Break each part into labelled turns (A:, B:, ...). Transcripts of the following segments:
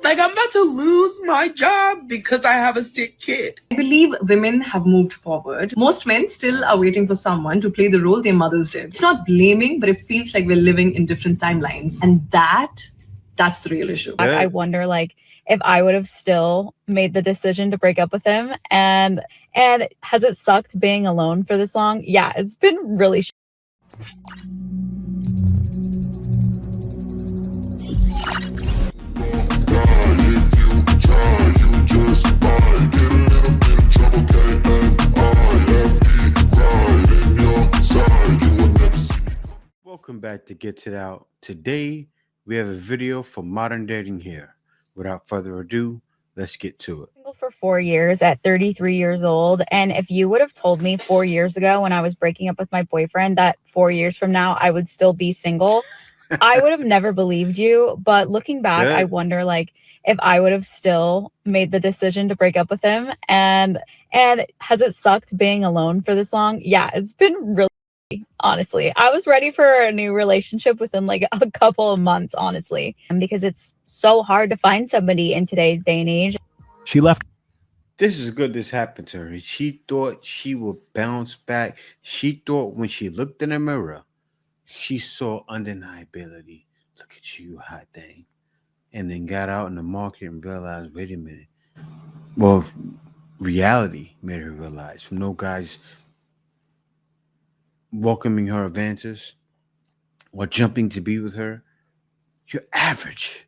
A: Like, I'm about to lose my job because I have a sick kid.
B: I believe women have moved forward. Most men still are waiting for someone to play the role their mothers did. It's not blaming, but it feels like we're living in different timelines. And that's the real issue.
C: I wonder, like, if I would have still made the decision to break up with him. And has it sucked being alone for this long? Yeah, it's been really
D: Welcome back to Get It Out. Today we have a video for modern dating here. Without further ado, let's get to it.
C: Single for 4 years at 33 years old. And if you would have told me 4 years ago when I was breaking up with my boyfriend that 4 years from now I would still be single, I would have never believed you. But looking back, I wonder, like, if I would have still made the decision to break up with him. And has it sucked being alone for this long? Yeah, it's been really, honestly. I was ready for a new relationship within like a couple of months, honestly, because it's so hard to find somebody in today's day and age.
E: She left.
D: This is good this happened to her. She thought she would bounce back. She thought when she looked in the mirror, she saw undeniability. Look at you, hot thing. And then got out in the market and realized, wait a minute. Well, reality made her realize, from no guys welcoming her advances or jumping to be with her, you're average.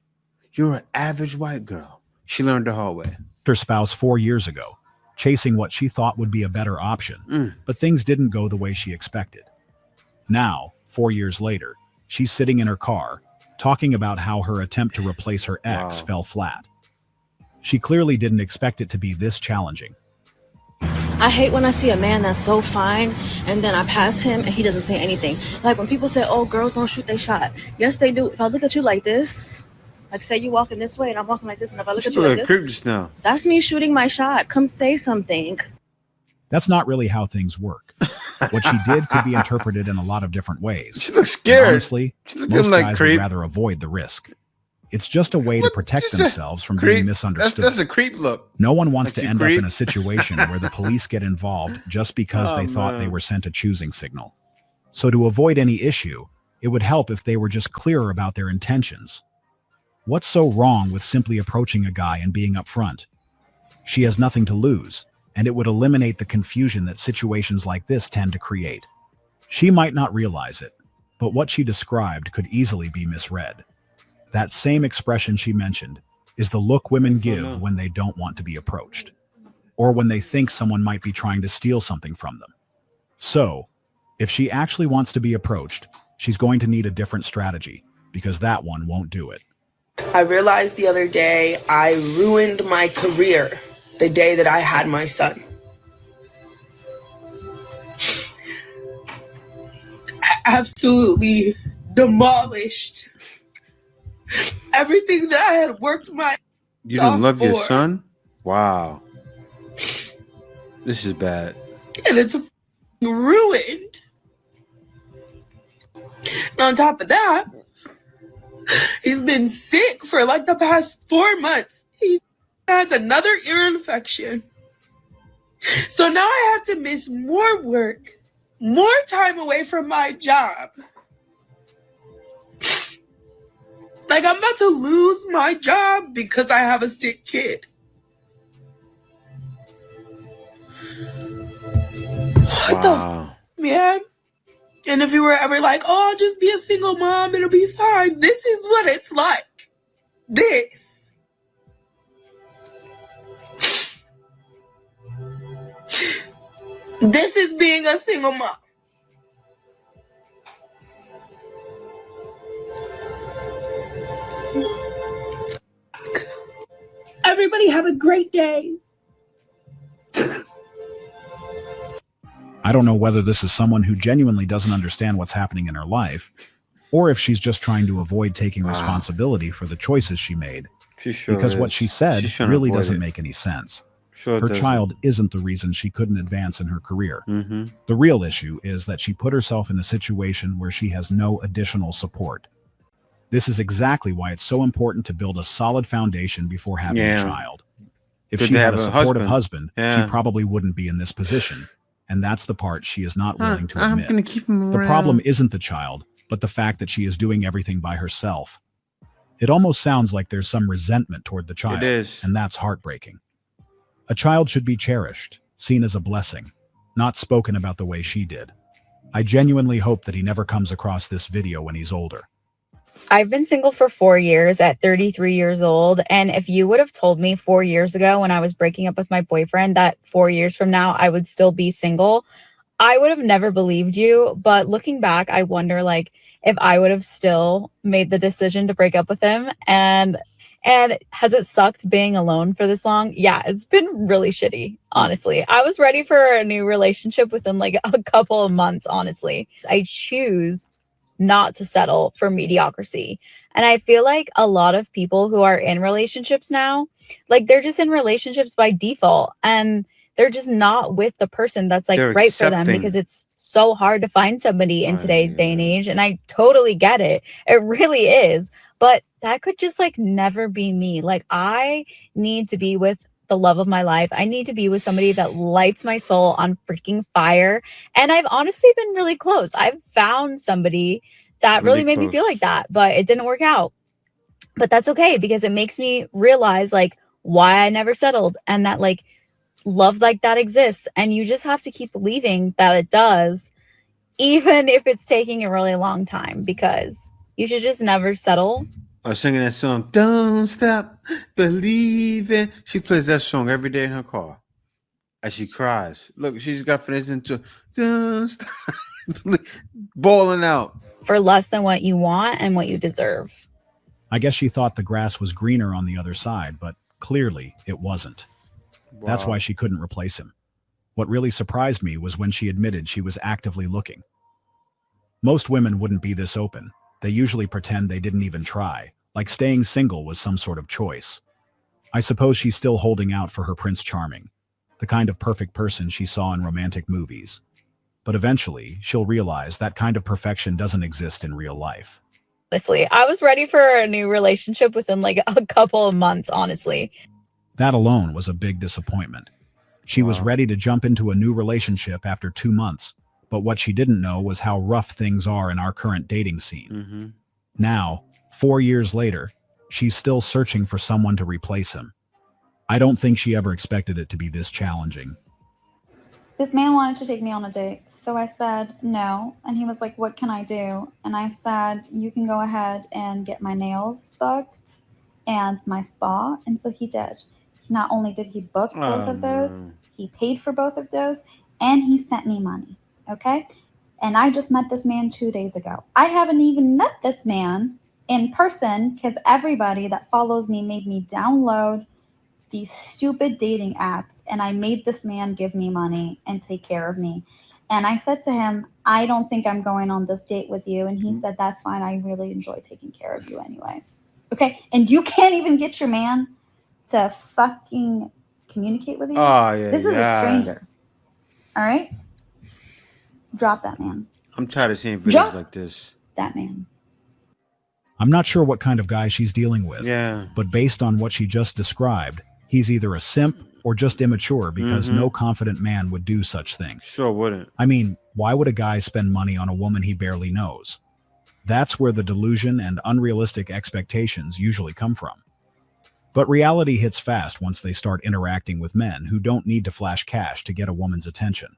D: You're an average white girl. She learned the hard way.
E: Her spouse 4 years ago, chasing what she thought would be a better option, but things didn't go the way she expected. Now, 4 years later, she's sitting in her car, talking about how her attempt to replace her ex fell flat. She clearly didn't expect it to be this challenging.
F: I hate when I see a man that's so fine and then I pass him and he doesn't say anything. Like when people say, oh, girls don't shoot their shot. Yes, they do. If I look at you like this, like say you walking this way and I'm walking like this, and if I look at you like this, that's me shooting my shot. Come say something.
E: That's not really how things work. What she did could be interpreted in a lot of different ways.
D: She looks scared.
E: And honestly, most guys would rather avoid the risk. It's just a way to protect themselves from being misunderstood.
D: That's a creep look.
E: No one wants to end up in a situation where the police get involved just because they thought they were sent a choosing signal. So to avoid any issue, it would help if they were just clearer about their intentions. What's so wrong with simply approaching a guy and being upfront? She has nothing to lose, and it would eliminate the confusion that situations like this tend to create. She might not realize it, but what she described could easily be misread. That same expression she mentioned is the look women give when they don't want to be approached, or when they think someone might be trying to steal something from them. So, if she actually wants to be approached, she's going to need a different strategy, because that one won't do it.
A: I realized the other day I ruined my career the day that I had my son. I absolutely demolished everything that I had worked my
D: You didn't love your son? Wow. This is bad.
A: And it's ruined. And on top of that, he's been sick for like the past 4 months. He has another ear infection. So now I have to miss more work, more time away from my job. Like, I'm about to lose my job because I have a sick kid. What the man? And if you were ever like, oh, I'll just be a single mom, it'll be fine. This is what it's like. This. This is being a single mom. Everybody have a great day.
E: I don't know whether this is someone who genuinely doesn't understand what's happening in her life, or if she's just trying to avoid taking responsibility for the choices she made. Because what she said really doesn't make any sense. Her child isn't the reason she couldn't advance in her career. The real issue is that she put herself in a situation where she has no additional support. This is exactly why it's so important to build a solid foundation before having a
D: Yeah.
E: child. If
D: Good
E: she
D: to
E: had
D: have
E: a
D: a
E: supportive
D: husband.
E: husband,
D: Yeah.
E: she probably wouldn't be in this position. And that's the part she is not willing to
D: I'm
E: admit.
D: gonna keep him
E: The
D: around.
E: problem isn't the child, but the fact that she is doing everything by herself. It almost sounds like there's some resentment toward the child,
D: It is.
E: and that's heartbreaking. A child should be cherished, seen as a blessing, not spoken about the way she did. I genuinely hope that he never comes across this video when he's older.
C: I've been single for 4 years at 33 years old. And if you would have told me 4 years ago when I was breaking up with my boyfriend that 4 years from now I would still be single, I would have never believed you. But looking back, I wonder like if I would have still made the decision to break up with him. And has it sucked being alone for this long? Yeah, it's been really shitty, honestly. I was ready for a new relationship within like a couple of months, honestly. I choose not to settle for mediocrity. And I feel like a lot of people who are in relationships now, like they're just in relationships by default and they're just not with the person that's like
D: They're
C: right for them
D: accepting.
C: because it's so hard to find somebody in
D: Oh,
C: today's day and
D: yeah.
C: age. And I totally get it. It really is. But that could just like never be me. Like I need to be with the love of my life. I need to be with somebody that lights my soul on freaking fire. And I've honestly been really close. I've found somebody that really made me feel
D: close.
C: like that, but it didn't work out. But that's okay because it makes me realize like why I never settled and that like love like that exists. And you just have to keep believing that it does, even if it's taking a really long time, because you should just never settle.
D: I was singing that song, Don't Stop Believing. She plays that song every day in her car as she cries. Look, she's got finished into Don't Stop bawling out.
C: For less than what you want and what you deserve.
E: I guess she thought the grass was greener on the other side, but clearly it wasn't. That's
D: Wow.
E: why she couldn't replace him. What really surprised me was when she admitted she was actively looking. Most women wouldn't be this open. They usually pretend they didn't even try, like staying single was some sort of choice. I suppose she's still holding out for her Prince Charming, the kind of perfect person she saw in romantic movies. But eventually, she'll realize that kind of perfection doesn't exist in real life.
C: Honestly, I was ready for a new relationship within like a couple of months, honestly.
E: That alone was a big disappointment. She was
D: Wow.
E: ready to jump into a new relationship after 2 months, but what she didn't know was how rough things are in our current dating scene.
D: Mm-hmm.
E: Now, 4 years later, she's still searching for someone to replace him. I don't think she ever expected it to be this challenging.
G: This man wanted to take me on a date, so I said no, and he was like, what can I do? And I said, you can go ahead and get my nails booked and my spa, and so he did. Not only did he book both of those, he paid for both of those, and he sent me money, okay? And I just met this man 2 days ago. I haven't even met this man in person because everybody that follows me made me download these stupid dating apps, and I made this man give me money and take care of me. And I said to him, I don't think I'm going on this date with you. And he said, that's fine. I really enjoy taking care of you anyway. Okay. And you can't even get your man to fucking communicate with you.
D: Oh, yeah.
G: This is
D: yeah.
G: a stranger. All right. Drop that man.
D: I'm tired of seeing videos
G: Drop
D: like this.
G: that man.
E: I'm not sure what kind of guy she's dealing with,
D: Yeah.
E: but based on what she just described, he's either a simp or just immature because no confident man would do such things.
D: Sure wouldn't.
E: I mean, why would a guy spend money on a woman he barely knows? That's where the delusion and unrealistic expectations usually come from. But reality hits fast once they start interacting with men who don't need to flash cash to get a woman's attention.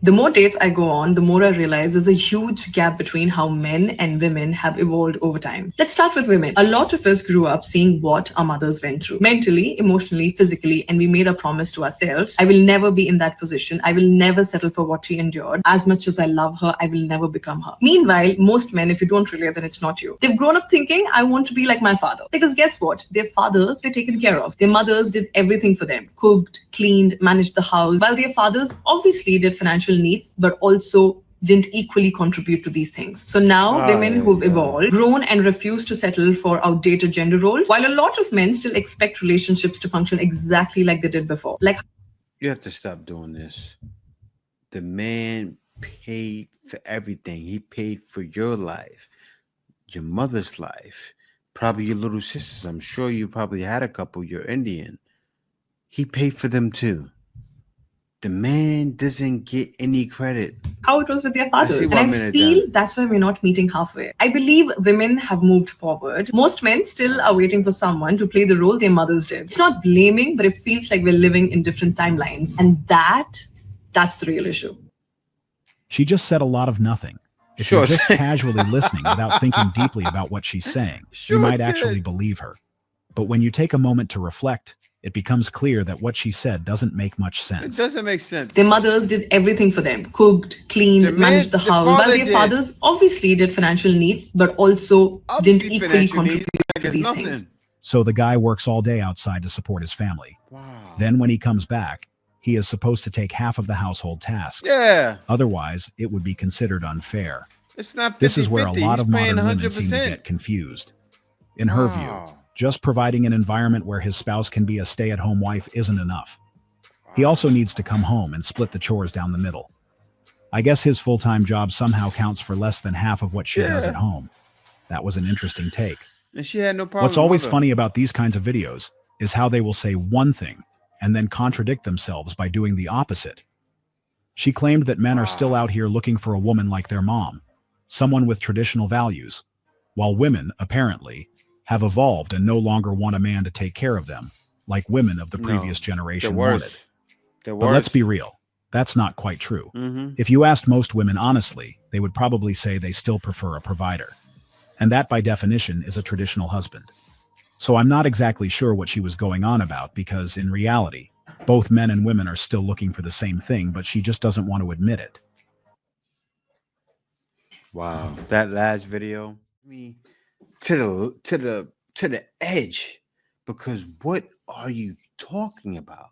B: The more dates I go on, the more I realize there's a huge gap between how men and women have evolved over time. Let's start with women. A lot of us grew up seeing what our mothers went through, mentally, emotionally, physically, and we made a promise to ourselves. I will never be in that position. I will never settle for what she endured. As much as I love her, I will never become her. Meanwhile, most men, if you don't relate, then it's not you. They've grown up thinking, I want to be like my father. Because guess what? Their fathers were taken care of. Their mothers did everything for them. Cooked, cleaned, managed the house. While their fathers obviously did financial needs, but also didn't equally contribute to these things. So now women who've evolved, grown and refuse to settle for outdated gender roles, while a lot of men still expect relationships to function exactly like they did before. Like,
D: You have to stop doing this. The man paid for everything. He paid for your life. your mother's life, probably your little sisters. I'm sure you probably had a couple. You're Indian. He paid for them too. The man doesn't get any credit.
B: How it was with their
D: I
B: fathers.
D: see
B: And
D: what
B: I
D: men have
B: feel
D: done.
B: that's why we're not meeting halfway. I believe women have moved forward. Most men still are waiting for someone to play the role their mothers did. It's not blaming, but it feels like we're living in different timelines. And that's the real issue.
E: She just said a lot of nothing. If
D: Sure
E: you're just
D: did.
E: casually listening without thinking deeply about what she's saying,
D: Sure
E: you might
D: did.
E: actually believe her. But when you take a moment to reflect, it becomes clear that what she said doesn't make much
D: It
E: sense.
D: doesn't make sense.
B: Their mothers did everything for them, cooked, cleaned,
D: The man-
B: managed the
D: the
B: house, while
D: father
B: their
D: did.
B: fathers obviously did financial needs, but also
D: Obviously,
B: didn't equally
D: financial
B: contribute
D: needs, like
B: to
D: it's
B: these
D: nothing.
B: things.
E: So the guy works all day outside to support his family.
D: Wow.
E: Then when he comes back, he is supposed to take half of the household tasks.
D: Yeah,
E: Otherwise, it would be considered unfair.
D: it's not 50,
E: This is where a lot
D: He's
E: of modern
D: paying
E: women seem to
D: 100%.
E: get confused. In her view,
D: Wow.
E: just providing an environment where his spouse can be a stay-at-home wife isn't enough. He also needs to come home and split the chores down the middle. I guess his full-time job somehow counts for less than half of what she does
D: Yeah.
E: at home. That was an interesting take.
D: And she had no problem.
E: What's always
D: with her.
E: funny about these kinds of videos is how they will say one thing and then contradict themselves by doing the opposite. She claimed that men are still out here looking for a woman like their mom, someone with traditional values, while women, apparently, have evolved and no longer want a man to take care of them, like women of the
D: No,
E: previous
D: They're
E: generation wanted.
D: worse. They're
E: But
D: worse.
E: let's be real, that's not quite true.
D: Mm-hmm.
E: If you asked most women honestly, they would probably say they still prefer a provider. And that, by definition, is a traditional husband. So I'm not exactly sure what she was going on about because, in reality, both men and women are still looking for the same thing, but she just doesn't want to admit it.
D: Wow, that last video me to the edge, because what are you talking about?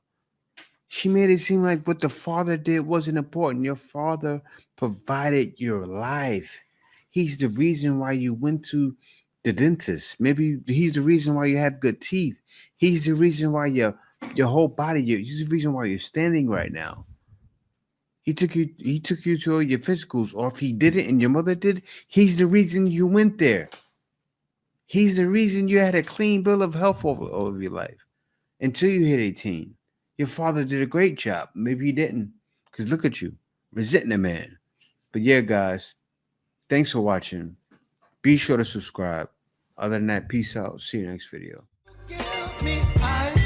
D: She made it seem like what the father did wasn't important. Your father provided your life. He's the reason why you went to the dentist. Maybe he's the reason why you have good teeth. He's the reason why your whole body. He's the reason why you're standing right now. He took you to all your physicals, or if he didn't and your mother did, he's the reason you went there. He's the reason you had a clean bill of health over your life until you hit 18. Your father did a great job. Maybe he didn't, because look at you, resenting a man. But yeah, guys, thanks for watching. Be sure to subscribe. Other than that, peace out. See you next video.
H: Give me ice.